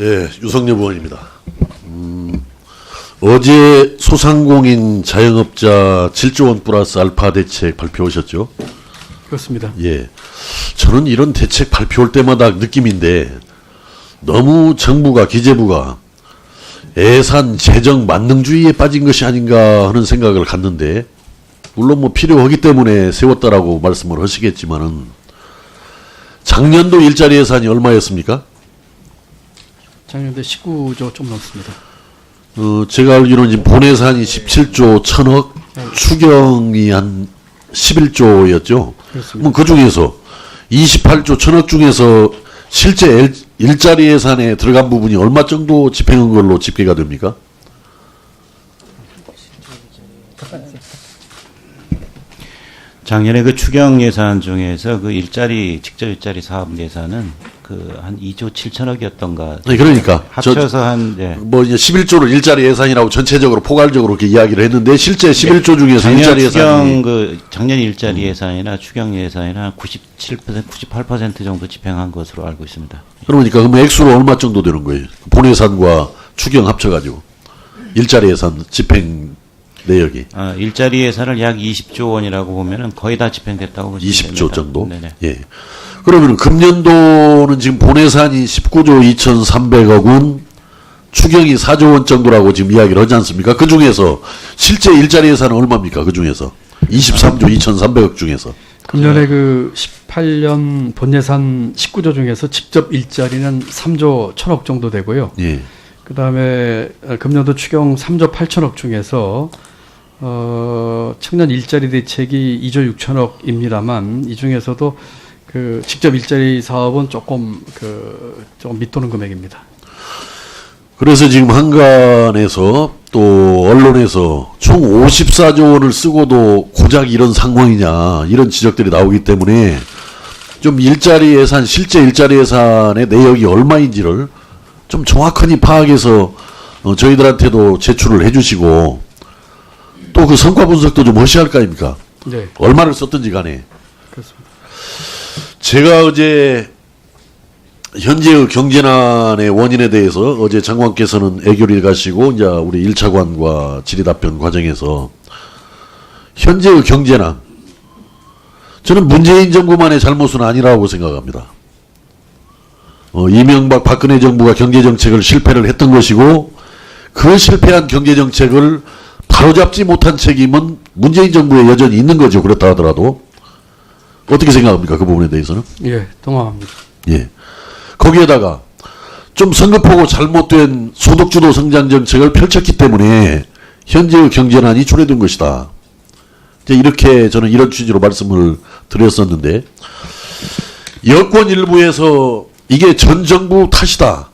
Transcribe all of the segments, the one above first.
예, 유석엽 의원입니다. 어제 소상공인 자영업자 7조 원 플러스 알파 대책 발표하셨죠? 그렇습니다. 예. 저는 이런 대책 발표할 때마다 느낌인데 너무 정부가, 기재부가 예산 재정 만능주의에 빠진 것이 아닌가 하는 생각을 갖는데, 물론 뭐 필요하기 때문에 세웠다라고 말씀을 하시겠지만은 작년도 일자리 예산이 얼마였습니까? 작년에 19조 좀 넘습니다. 제가 알기로는 지금 본 예산이 17조 1000억, 추경이 한 11조였죠. 그렇습니다. 그 중에서 28조 1000억 중에서 실제 일자리 예산에 들어간 부분이 얼마 정도 집행한 걸로 집계가 됩니까? 작년에 그 추경 예산 중에서 그 직접 일자리 사업 예산은 그 한 2조 7천억이었던가. 네, 그러니까 합쳐서 한 뭐 이제 11조를 일자리 예산이라고 전체적으로 포괄적으로 이렇게 이야기를 했는데 실제 11조 중에서 일자리 예산이 작년 일자리 예산이나 추경 예산이나 97%, 98% 정도 집행한 것으로 알고 있습니다. 그러니까 그럼 액수로 얼마 정도 되는 거예요? 본 예산과 추경 합쳐가지고 일자리 예산 집행 내역이. 일자리 예산을 약 20조 원이라고 보면은 거의 다 집행됐다고 보시면 20조 됩니다. 정도? 네네. 예. 그러면 금년도는 지금 본 예산이 19조 2,300억 원, 추경이 4조 원 정도라고 지금 이야기를 하지 않습니까? 그 중에서 실제 일자리 예산은 얼마입니까? 그 중에서 23조 2,300억 중에서. 금년에 그 18년 본 예산 19조 중에서 직접 일자리는 3조 1000억 정도 되고요. 예. 그 다음에 금년도 추경 3조 8천억 중에서 청년 일자리 대책이 2조 6천억입니다만 이 중에서도 그 직접 일자리 사업은 조금 밑도는 금액입니다. 그래서 지금 한간에서 또 언론에서 총 54조 원을 쓰고도 고작 이런 상황이냐 이런 지적들이 나오기 때문에 좀 일자리 예산, 실제 일자리 예산의 내역이 얼마인지를 좀 정확하게 파악해서 저희들한테도 제출을 해주시고 또 그 성과 분석도 좀 하셔야 할 거 아닙니까? 네. 얼마를 썼든지 간에. 그렇습니다. 제가 어제 현재의 경제난의 원인에 대해서 어제 장관께서는 애교를 가시고 이제 우리 1차관과 질의답변 과정에서 현재의 경제난, 저는 문재인 정부만의 잘못은 아니라고 생각합니다. 이명박 박근혜 정부가 경제정책을 실패를 했던 것이고 그 실패한 경제정책을 바로잡지 못한 책임은 문재인 정부에 여전히 있는 거죠. 그렇다 하더라도. 어떻게 생각합니까? 그 부분에 대해서는? 예, 동감합니다. 예. 거기에다가 좀 성급하고 잘못된 소득주도 성장 정책을 펼쳤기 때문에 현재의 경제난이 초래된 것이다. 이제 이렇게 저는 이런 취지로 말씀을 드렸었는데 여권 일부에서 이게 전 정부 탓이다.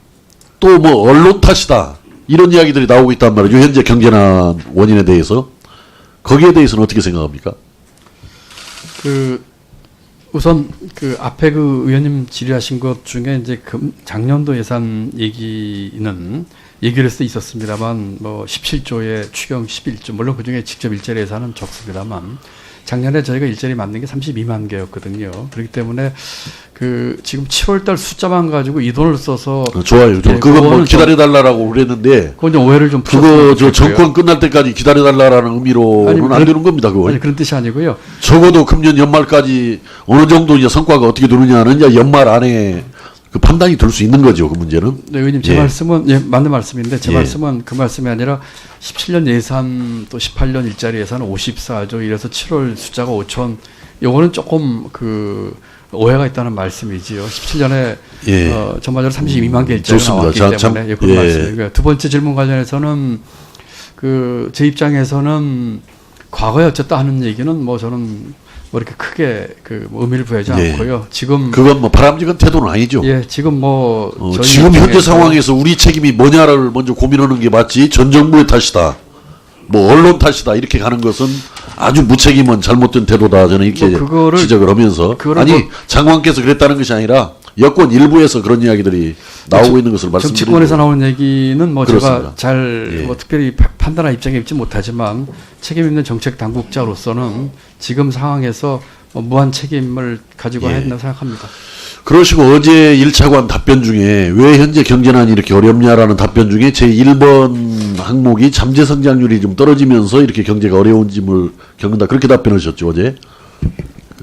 또 뭐 언론 탓이다. 이런 이야기들이 나오고 있단 말이죠. 현재 경제난 원인에 대해서. 거기에 대해서는 어떻게 생각합니까? 우선 앞에 의원님 질의하신 것 중에 이제 작년도 예산 얘기를 해서 있었습니다만 뭐 17조에 추경 11조, 물론 그 중에 직접 일자리 예산은 적습니다만 작년에 저희가 일자리 만든 게 32만 개였거든요. 그렇기 때문에 지금 7월달 숫자만 가지고 이 돈을 써서 좋아요. 그건 뭐 기다려달라고 그랬는데 그건 좀 오해를 좀 그거 정권 끝날 때까지 기다려달라는 의미로는 안 되는 겁니다. 그거. 아니 그런 뜻이 아니고요. 적어도 금년 연말까지 어느 정도 이제 성과가 어떻게 되느냐는 이제 연말 안에 그 판단이 될 수 있는 거죠. 그 문제는. 네, 의원님 제 말씀은 맞는 말씀인데 제 예. 말씀은 그 말씀이 아니라 17년 예산 또 18년 일자리 예산은 54조 이래서 7월 숫자가 5천. 요거는 조금 오해가 있다는 말씀이지요. 17년에 전반적으로 32만 개 일자리가 좋습니다. 나왔기 때문에 그런 말씀이고요. 두 번째 질문 관련해서는 제 입장에서는 과거에 어쨌다 하는 얘기는 뭐 저는 뭐 이렇게 크게 의미를 부여하지 않고요. 지금 그건 뭐 바람직한 태도는 아니죠. 예, 지금 지금 현재 상황에서 우리 책임이 뭐냐를 먼저 고민하는 게 맞지. 전 정부의 탓이다. 뭐 언론 탓이다. 이렇게 가는 것은 아주 무책임한 잘못된 태도다. 저는 이렇게 지적을 하면서 아니 장관께서 그랬다는 것이 아니라 여권 일부에서 그런 이야기들이 나오고 있는 것을 말씀드립니다. 정치권에서 나오는 얘기는 뭐 그렇습니다. 제가 잘 특별히 판단할 입장에 있지 못하지만 책임 있는 정책 당국자로서는 지금 상황에서 무한 책임을 가지고 예. 했다고 생각합니다. 그러시고 어제 1차관 답변 중에 왜 현재 경제난이 이렇게 어렵냐라는 답변 중에 제 1번 항목이 잠재 성장률이 좀 떨어지면서 이렇게 경제가 어려운 짐을 겪는다. 그렇게 답변하셨죠, 어제?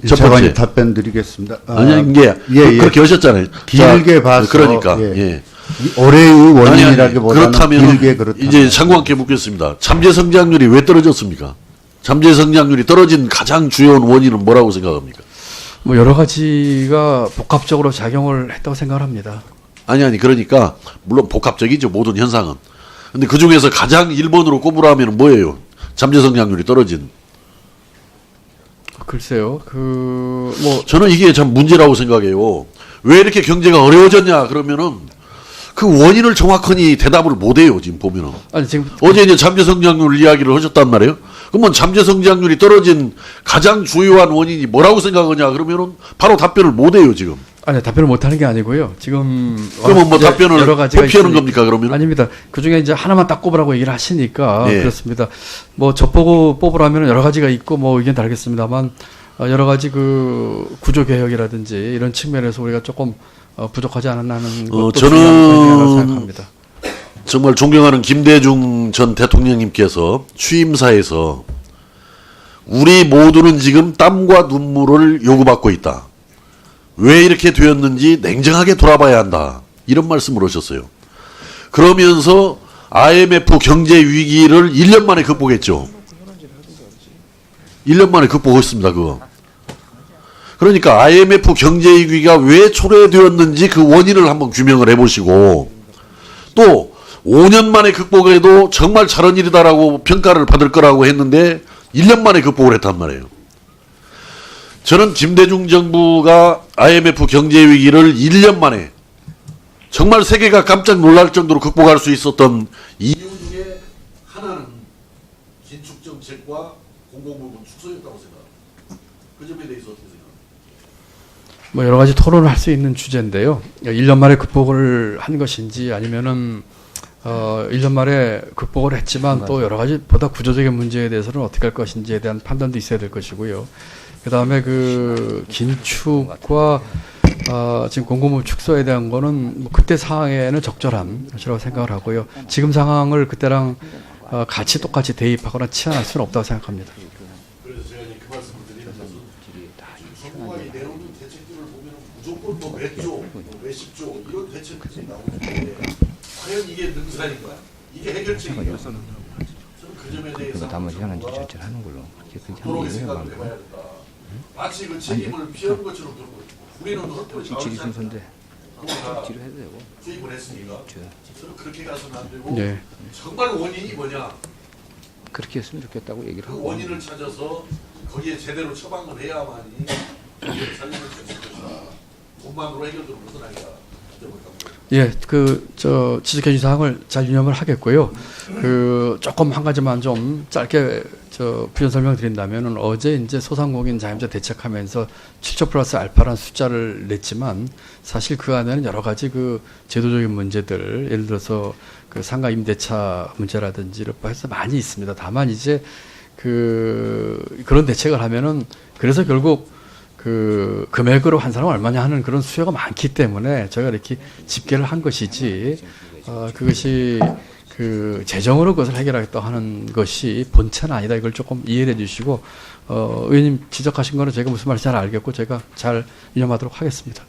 첫 번째. 1차관님 답변 드리겠습니다. 아니, 이게 그렇게 하셨잖아요. 길게 자, 봐서 그러니까. 예. 예. 이 올해의 원인이라기보다는 그렇다면 길게 그렇다. 이제 장관께 묻겠습니다. 잠재 성장률이 왜 떨어졌습니까? 잠재 성장률이 떨어진 가장 주요한 원인은 뭐라고 생각합니까? 뭐 여러 가지가 복합적으로 작용을 했다고 생각을 합니다. 아니 그러니까 물론 복합적이죠, 모든 현상은. 근데 그 중에서 가장 1번으로 꼽으라면 뭐예요? 잠재 성장률이 떨어진. 글쎄요, 뭐 저는 이게 참 문제라고 생각해요. 왜 이렇게 경제가 어려워졌냐 그러면은 그 원인을 정확하니 대답을 못해요. 지금 보면은. 아니 지금 어제 이제 잠재 성장률 이야기를 하셨단 말이에요. 그러면 잠재 성장률이 떨어진 가장 주요한 원인이 뭐라고 생각하냐 그러면은 바로 답변을 못해요 지금. 아니 답변을 못하는 게 아니고요. 지금 그러면 뭐 이제 답변을 여러 가지가 회피하는 있으니까. 겁니까 그러면? 아닙니다. 그 중에 이제 하나만 딱 꼽으라고 얘기를 하시니까 예. 그렇습니다. 뭐 저보고 뽑으라면 여러 가지가 있고 뭐 의견 다르겠습니다만 여러 가지 그 구조 개혁이라든지 이런 측면에서 우리가 조금 부족하지 않았나 하는 것도 중요한 부분이라고 생각합니다. 정말 존경하는 김대중 전 대통령님께서 취임사에서 우리 모두는 지금 땀과 눈물을 요구받고 있다. 왜 이렇게 되었는지 냉정하게 돌아봐야 한다. 이런 말씀을 하셨어요. 그러면서 IMF 경제 위기를 1년 만에 극복했죠. 1년 만에 극복했습니다. 그거. 그러니까 IMF 경제 위기가 왜 초래되었는지 그 원인을 한번 규명을 해보시고 또 5년 만에 극복해도 정말 잘한 일이다라고 평가를 받을 거라고 했는데 1년 만에 극복을 했단 말이에요. 저는 김대중 정부가 IMF 경제 위기를 1년 만에 정말 세계가 깜짝 놀랄 정도로 극복할 수 있었던 이유 중에 하나는 긴축 정책과 공공부문 축소였다고 생각합니다. 그 점에 대해서 어떻게 생각합니까? 뭐 여러 가지 토론을 할 수 있는 주제인데요. 1년 만에 극복을 한 것인지 아니면은 1년 만에 극복을 했지만 또 여러 가지 보다 구조적인 문제에 대해서는 어떻게 할 것인지에 대한 판단도 있어야 될 것이고요. 그 다음에 그 긴축과 지금 공공부문 축소에 대한 거는 뭐 그때 상황에는 적절한 것이라고 생각을 하고요. 지금 상황을 그때랑 같이 똑같이 대입하거나 치환할 수는 없다고 생각합니다. 그래서 제가 이제 그 말씀을 드리는 것은 정부가 이 내놓는 대책들을 보면 무조건 뭐 몇 조, 뭐 몇십 조 이런 대책들이 나오는데 과연 이게 능사인가? 이게 해결책인가? 저는 그 점에 대해서 나머지 하나는 절차를 하는 걸로. 도로의 생각을 해봐야 된다. 마치 그 책임을 피하는 것처럼 들고 우리는 헛되이 질의 순서인데 그거 뒤로 해도 되고. 투입을 했으니까 저는 그렇게 가서는 안 되고 네. 정말 원인이 뭐냐 그렇게 했으면 좋겠다고 얘기를 그 하고. 원인을 찾아서 거기에 제대로 처방을 해야만이 경제를 살리는 것이다. 돈만으로 해결되는 것은 아니다. 예, 지적해 주신 사항을 잘 유념을 하겠고요. 조금 한 가지만 좀 짧게 부연 설명 드린다면은 어제 이제 소상공인 자영업자 대책하면서 7조 플러스 알파라는 숫자를 냈지만 사실 그 안에는 여러 가지 그 제도적인 문제들, 예를 들어서 그 상가 임대차 문제라든지 이런 해서 많이 있습니다. 다만 이제 그런 대책을 하면은 그래서 결국 그 금액으로 한 사람 얼마냐 하는 그런 수요가 많기 때문에 저희가 이렇게 집계를 한 것이지 그것이 그 재정으로 그것을 해결하겠다 하는 것이 본체는 아니다. 이걸 조금 이해를 해주시고 의원님 지적하신 거는 제가 무슨 말인지 잘 알겠고 제가 잘 유념하도록 하겠습니다.